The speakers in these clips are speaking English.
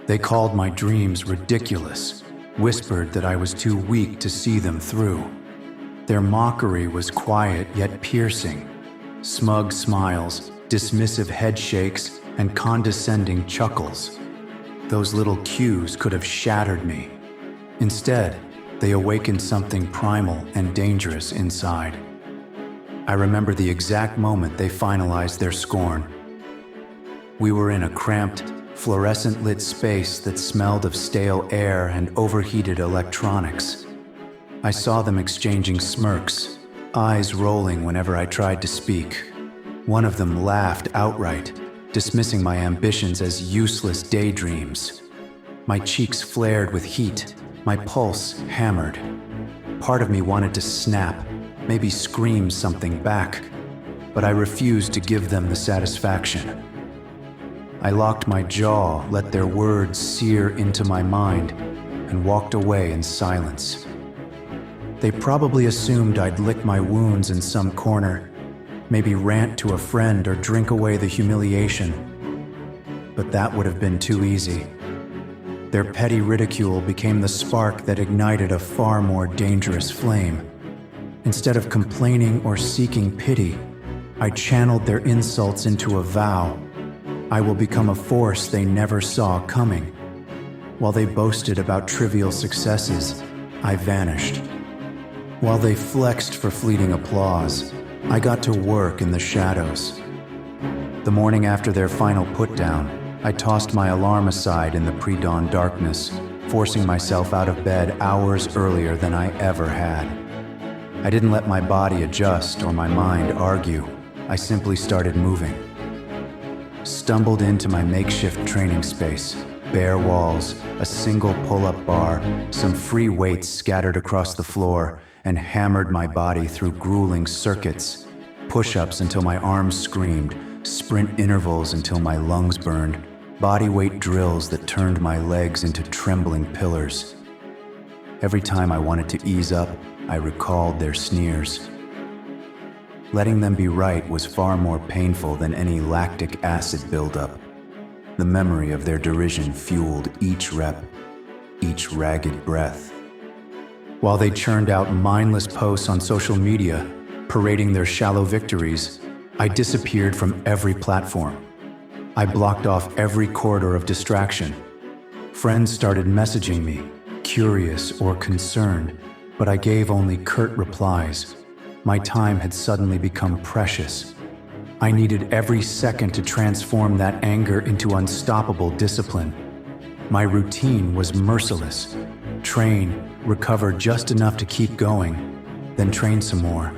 They called my dreams ridiculous, whispered that I was too weak to see them through. Their mockery was quiet yet piercing. Smug smiles, dismissive head shakes, and condescending chuckles. Those little cues could have shattered me. Instead, they awakened something primal and dangerous inside. I remember the exact moment they finalized their scorn. We were in a cramped, fluorescent-lit space that smelled of stale air and overheated electronics. I saw them exchanging smirks, eyes rolling whenever I tried to speak. One of them laughed outright, dismissing my ambitions as useless daydreams. My cheeks flared with heat, my pulse hammered. Part of me wanted to snap, maybe scream something back, but I refused to give them the satisfaction. I locked my jaw, let their words sear into my mind, and walked away in silence. They probably assumed I'd lick my wounds in some corner, maybe rant to a friend or drink away the humiliation. But that would have been too easy. Their petty ridicule became the spark that ignited a far more dangerous flame. Instead of complaining or seeking pity, I channeled their insults into a vow. I will become a force they never saw coming. While they boasted about trivial successes, I vanished. While they flexed for fleeting applause, I got to work in the shadows. The morning after their final put-down, I tossed my alarm aside in the pre-dawn darkness, forcing myself out of bed hours earlier than I ever had. I didn't let my body adjust or my mind argue. I simply started moving. Stumbled into my makeshift training space, bare walls, a single pull-up bar, some free weights scattered across the floor, and hammered my body through grueling circuits, push-ups until my arms screamed, sprint intervals until my lungs burned, bodyweight drills that turned my legs into trembling pillars. Every time I wanted to ease up, I recalled their sneers. Letting them be right was far more painful than any lactic acid buildup. The memory of their derision fueled each rep, each ragged breath. While they churned out mindless posts on social media, parading their shallow victories, I disappeared from every platform. I blocked off every corridor of distraction. Friends started messaging me, curious or concerned, but I gave only curt replies. My time had suddenly become precious. I needed every second to transform that anger into unstoppable discipline. My routine was merciless. Train, recover just enough to keep going, then train some more.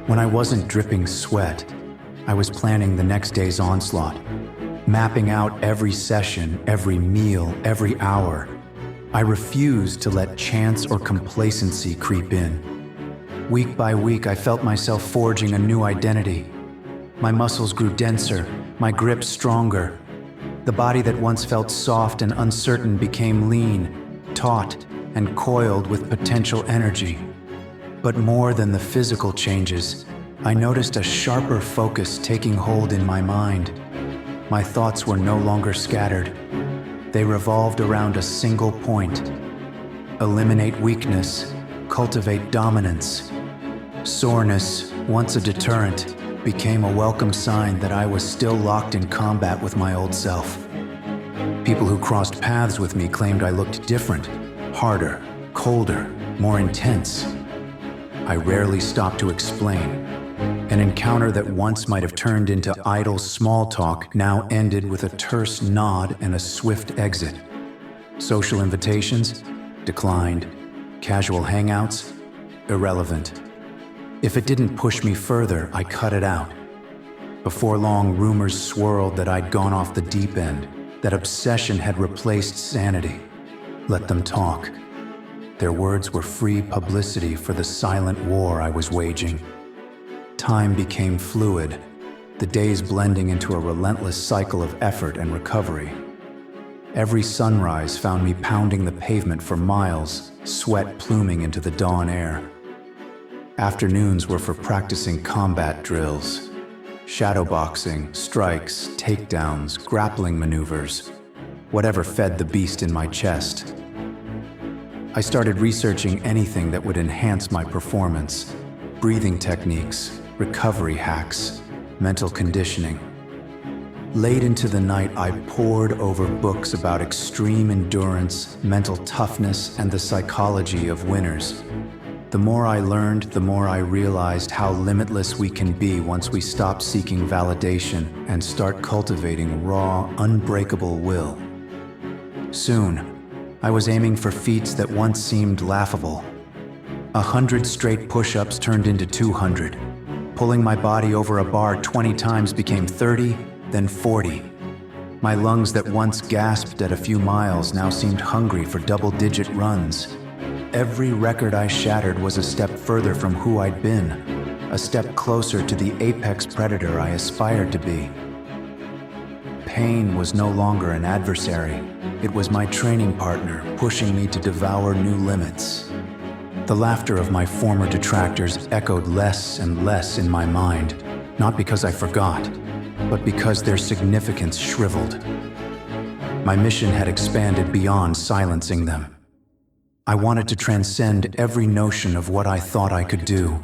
When I wasn't dripping sweat, I was planning the next day's onslaught, mapping out every session, every meal, every hour. I refused to let chance or complacency creep in. Week by week, I felt myself forging a new identity. My muscles grew denser, my grip stronger. The body that once felt soft and uncertain became lean, taut, and coiled with potential energy. But more than the physical changes, I noticed a sharper focus taking hold in my mind. My thoughts were no longer scattered. They revolved around a single point. Eliminate weakness, cultivate dominance. Soreness, once a deterrent, became a welcome sign that I was still locked in combat with my old self. People who crossed paths with me claimed I looked different, harder, colder, more intense. I rarely stopped to explain. An encounter that once might have turned into idle small talk now ended with a terse nod and a swift exit. Social invitations? Declined. Casual hangouts? Irrelevant. If it didn't push me further, I cut it out. Before long, rumors swirled that I'd gone off the deep end, that obsession had replaced sanity. Let them talk. Their words were free publicity for the silent war I was waging. Time became fluid, the days blending into a relentless cycle of effort and recovery. Every sunrise found me pounding the pavement for miles, sweat pluming into the dawn air. Afternoons were for practicing combat drills, shadowboxing, strikes, takedowns, grappling maneuvers. whatever fed the beast in my chest. I started researching anything that would enhance my performance: breathing techniques, recovery hacks, mental conditioning. Late into the night, I pored over books about extreme endurance, mental toughness, and the psychology of winners. The more I learned, the more I realized how limitless we can be once we stop seeking validation and start cultivating raw, unbreakable will. Soon, I was aiming for feats that once seemed laughable. 100 straight push-ups turned into 200. Pulling my body over a bar 20 times became 30, then 40. My lungs that once gasped at a few miles now seemed hungry for double-digit runs. Every record I shattered was a step further from who I'd been, a step closer to the apex predator I aspired to be. Pain was no longer an adversary. It was my training partner, pushing me to devour new limits. The laughter of my former detractors echoed less and less in my mind, not because I forgot, but because their significance shriveled. My mission had expanded beyond silencing them. I wanted to transcend every notion of what I thought I could do.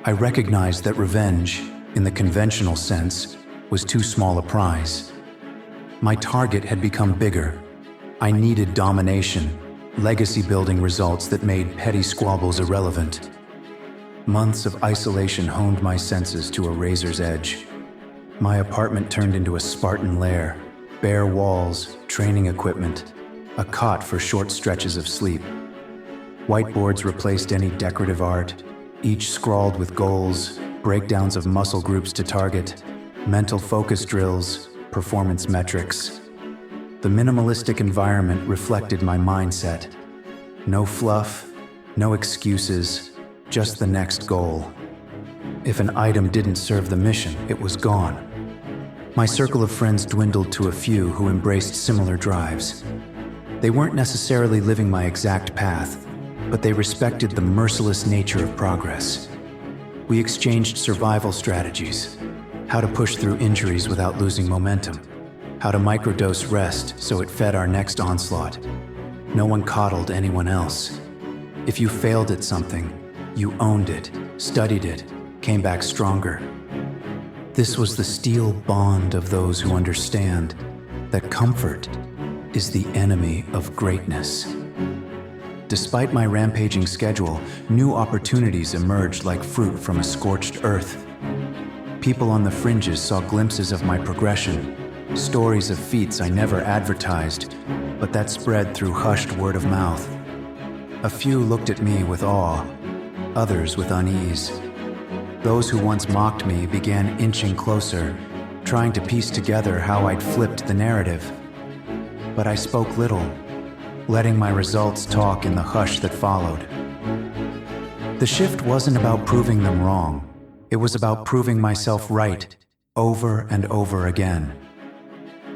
I recognized that revenge, in the conventional sense, was too small a prize. My target had become bigger. I needed domination, legacy-building results that made petty squabbles irrelevant. Months of isolation honed my senses to a razor's edge. My apartment turned into a Spartan lair: bare walls, training equipment, a cot for short stretches of sleep. Whiteboards replaced any decorative art, each scrawled with goals, breakdowns of muscle groups to target, mental focus drills, performance metrics. The minimalistic environment reflected my mindset. No fluff, no excuses, just the next goal. If an item didn't serve the mission, it was gone. My circle of friends dwindled to a few who embraced similar drives. They weren't necessarily living my exact path, but they respected the merciless nature of progress. We exchanged survival strategies: how to push through injuries without losing momentum, how to microdose rest so it fed our next onslaught. No one coddled anyone else. If you failed at something, you owned it, studied it, came back stronger. This was the steel bond of those who understand that comfort is the enemy of greatness. Despite my rampaging schedule, new opportunities emerged like fruit from a scorched earth. People on the fringes saw glimpses of my progression, stories of feats I never advertised, but that spread through hushed word of mouth. A few looked at me with awe, others with unease. Those who once mocked me began inching closer, trying to piece together how I'd flipped the narrative. But I spoke little, letting my results talk in the hush that followed. The shift wasn't about proving them wrong. It was about proving myself right, over and over again.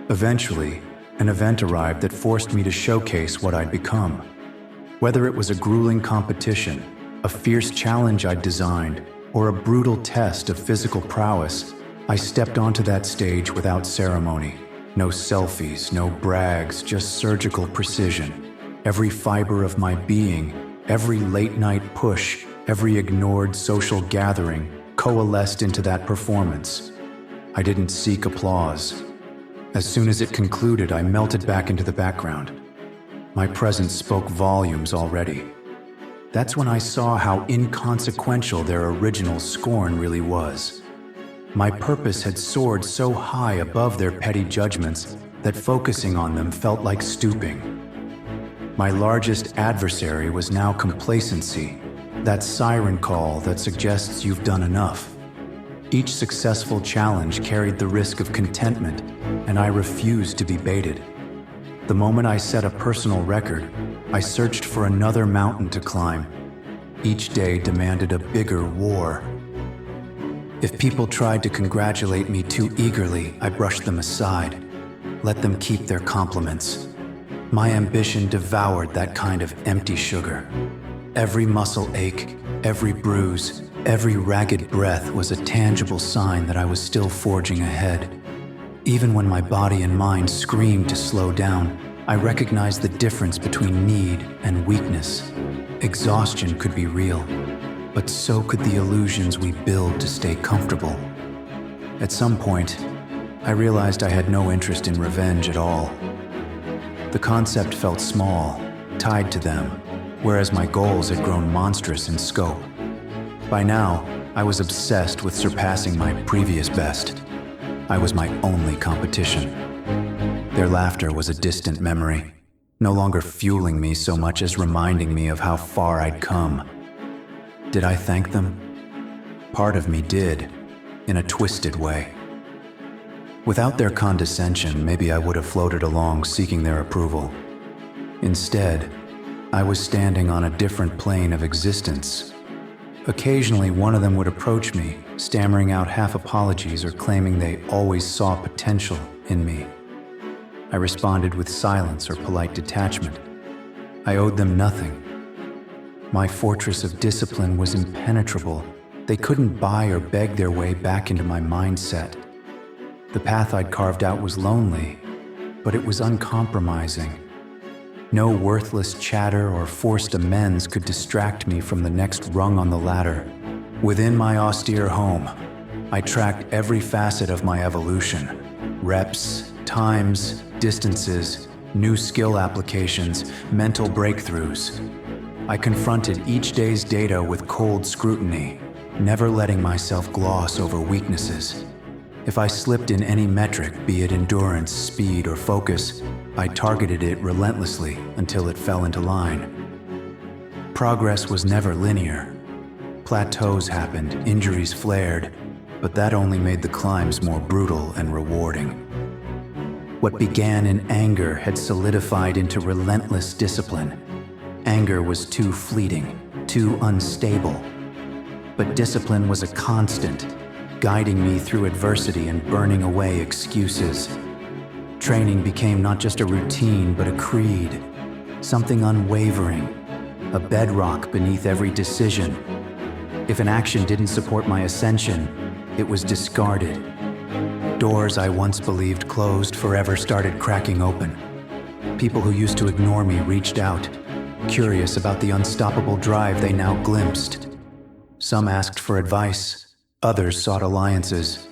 Eventually, an event arrived that forced me to showcase what I'd become. Whether it was a grueling competition, a fierce challenge I'd designed, or a brutal test of physical prowess, I stepped onto that stage without ceremony. No selfies, no brags, just surgical precision. Every fiber of my being, every late-night push, every ignored social gathering coalesced into that performance. I didn't seek applause. As soon as it concluded, I melted back into the background. My presence spoke volumes already. That's when I saw how inconsequential their original scorn really was. My purpose had soared so high above their petty judgments that focusing on them felt like stooping. My largest adversary was now complacency, that siren call that suggests you've done enough. Each successful challenge carried the risk of contentment, and I refused to be baited. The moment I set a personal record, I searched for another mountain to climb. Each day demanded a bigger war. If people tried to congratulate me too eagerly, I brushed them aside. Let them keep their compliments. My ambition devoured that kind of empty sugar. Every muscle ache, every bruise, every ragged breath was a tangible sign that I was still forging ahead. Even when my body and mind screamed to slow down, I recognized the difference between need and weakness. Exhaustion could be real, but so could the illusions we build to stay comfortable. At some point, I realized I had no interest in revenge at all. The concept felt small, tied to them, whereas my goals had grown monstrous in scope. By now, I was obsessed with surpassing my previous best. I was my only competition. Their laughter was a distant memory, no longer fueling me so much as reminding me of how far I'd come. Did I thank them? Part of me did, in a twisted way. Without their condescension, maybe I would have floated along seeking their approval. Instead, I was standing on a different plane of existence. Occasionally, one of them would approach me, stammering out half apologies or claiming they always saw potential in me. I responded with silence or polite detachment. I owed them nothing. My fortress of discipline was impenetrable. They couldn't buy or beg their way back into my mindset. The path I'd carved out was lonely, but it was uncompromising. No worthless chatter or forced amends could distract me from the next rung on the ladder. Within my austere home, I tracked every facet of my evolution. Reps, times, distances, new skill applications, mental breakthroughs. I confronted each day's data with cold scrutiny, never letting myself gloss over weaknesses. If I slipped in any metric, be it endurance, speed, or focus, I targeted it relentlessly until it fell into line. Progress was never linear. Plateaus happened, injuries flared, but that only made the climbs more brutal and rewarding. What began in anger had solidified into relentless discipline. Anger was too fleeting, too unstable. But discipline was a constant, guiding me through adversity and burning away excuses. Training became not just a routine, but a creed, something unwavering, a bedrock beneath every decision. If an action didn't support my ascension, it was discarded. Doors I once believed closed forever started cracking open. People who used to ignore me reached out, curious about the unstoppable drive they now glimpsed. Some asked for advice, others sought alliances.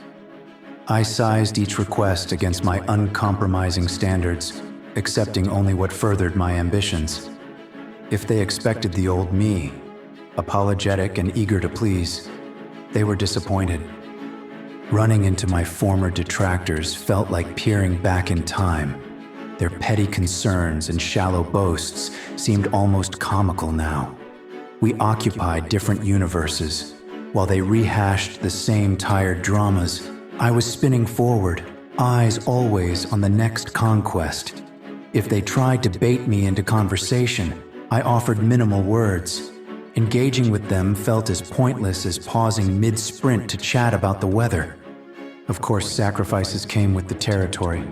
I sized each request against my uncompromising standards, accepting only what furthered my ambitions. If they expected the old me, apologetic and eager to please, they were disappointed. Running into my former detractors felt like peering back in time. Their petty concerns and shallow boasts seemed almost comical now. We occupied different universes. While they rehashed the same tired dramas, I was spinning forward, eyes always on the next conquest. If they tried to bait me into conversation, I offered minimal words. Engaging with them felt as pointless as pausing mid-sprint to chat about the weather. Of course, sacrifices came with the territory.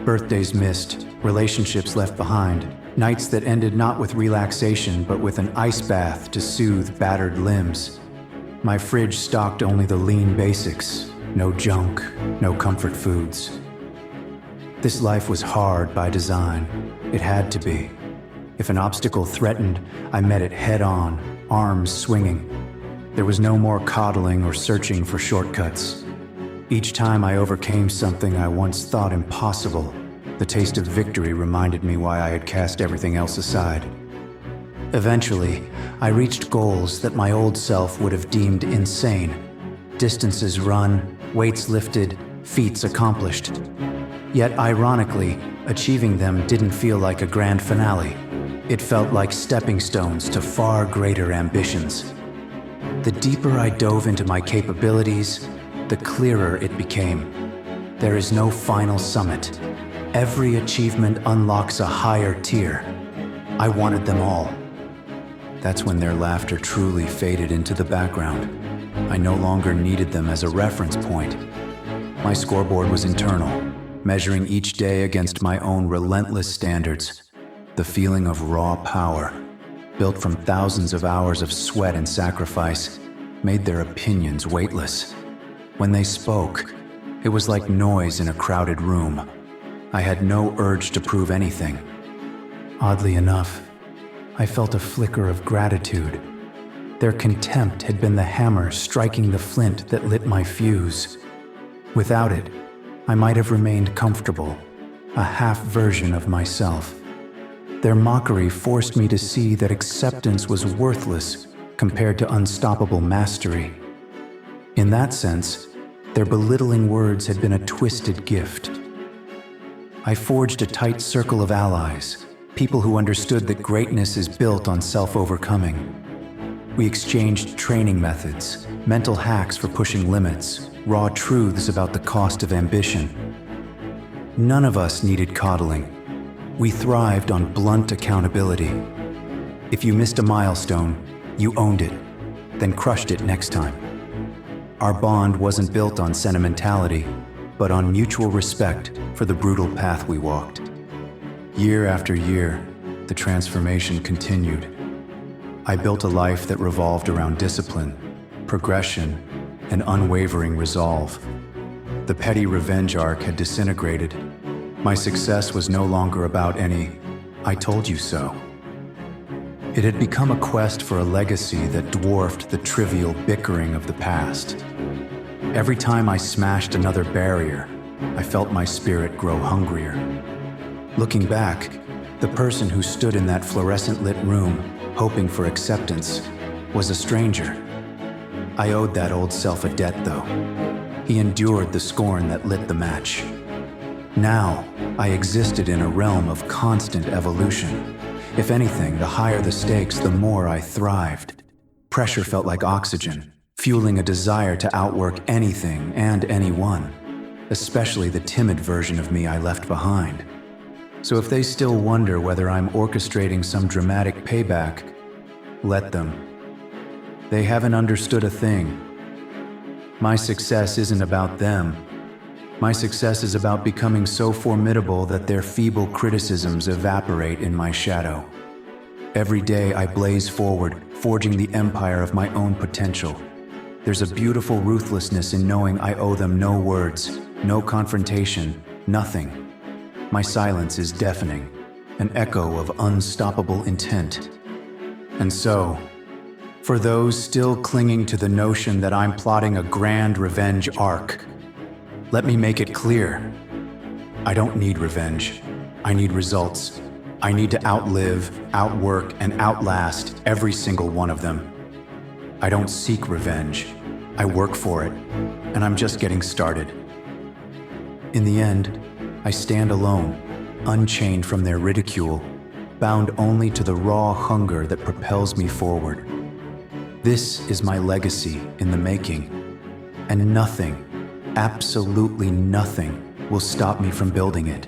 Birthdays missed, relationships left behind, nights that ended not with relaxation but with an ice bath to soothe battered limbs. My fridge stocked only the lean basics, no junk, no comfort foods. This life was hard by design. It had to be. If an obstacle threatened, I met it head-on, arms swinging. There was no more coddling or searching for shortcuts. Each time I overcame something I once thought impossible, the taste of victory reminded me why I had cast everything else aside. Eventually, I reached goals that my old self would have deemed insane. Distances run, weights lifted, feats accomplished. Yet ironically, achieving them didn't feel like a grand finale. It felt like stepping stones to far greater ambitions. The deeper I dove into my capabilities, the clearer it became. There is no final summit. Every achievement unlocks a higher tier. I wanted them all. That's when their laughter truly faded into the background. I no longer needed them as a reference point. My scoreboard was internal, measuring each day against my own relentless standards. The feeling of raw power, built from thousands of hours of sweat and sacrifice, made their opinions weightless. When they spoke, It was like noise in a crowded room. I had no urge to prove anything. Oddly enough, I felt a flicker of gratitude. Their contempt had been the hammer striking the flint that lit my fuse. Without it, I might have remained comfortable, a half version of myself. Their mockery forced me to see that acceptance was worthless compared to unstoppable mastery. In that sense, their belittling words had been a twisted gift. I forged a tight circle of allies, people who understood that greatness is built on self-overcoming. We exchanged training methods, mental hacks for pushing limits, raw truths about the cost of ambition. None of us needed coddling. We thrived on blunt accountability. If you missed a milestone, you owned it, then crushed it next time. Our bond wasn't built on sentimentality, but on mutual respect for the brutal path we walked. Year after year, the transformation continued. I built a life that revolved around discipline, progression, and unwavering resolve. The petty revenge arc had disintegrated. My success was no longer about any "I told you so." It had become a quest for a legacy that dwarfed the trivial bickering of the past. Every time I smashed another barrier, I felt my spirit grow hungrier. Looking back, the person who stood in that fluorescent-lit room, hoping for acceptance, was a stranger. I owed that old self a debt, though. He endured the scorn that lit the match. Now, I existed in a realm of constant evolution. If anything, the higher the stakes, the more I thrived. Pressure felt like oxygen, fueling a desire to outwork anything and anyone, especially the timid version of me I left behind. So if they still wonder whether I'm orchestrating some dramatic payback, let them. They haven't understood a thing. My success isn't about them. My success is about becoming so formidable that their feeble criticisms evaporate in my shadow. Every day I blaze forward, forging the empire of my own potential. There's a beautiful ruthlessness in knowing I owe them no words, no confrontation, nothing. My silence is deafening, an echo of unstoppable intent. And so, for those still clinging to the notion that I'm plotting a grand revenge arc, let me make it clear. I don't need revenge. I need results. I need to outlive, outwork, and outlast every single one of them. I don't seek revenge. I work for it, and I'm just getting started. In the end, I stand alone, unchained from their ridicule, bound only to the raw hunger that propels me forward. This is my legacy in the making, and nothing, absolutely nothing, will stop me from building it.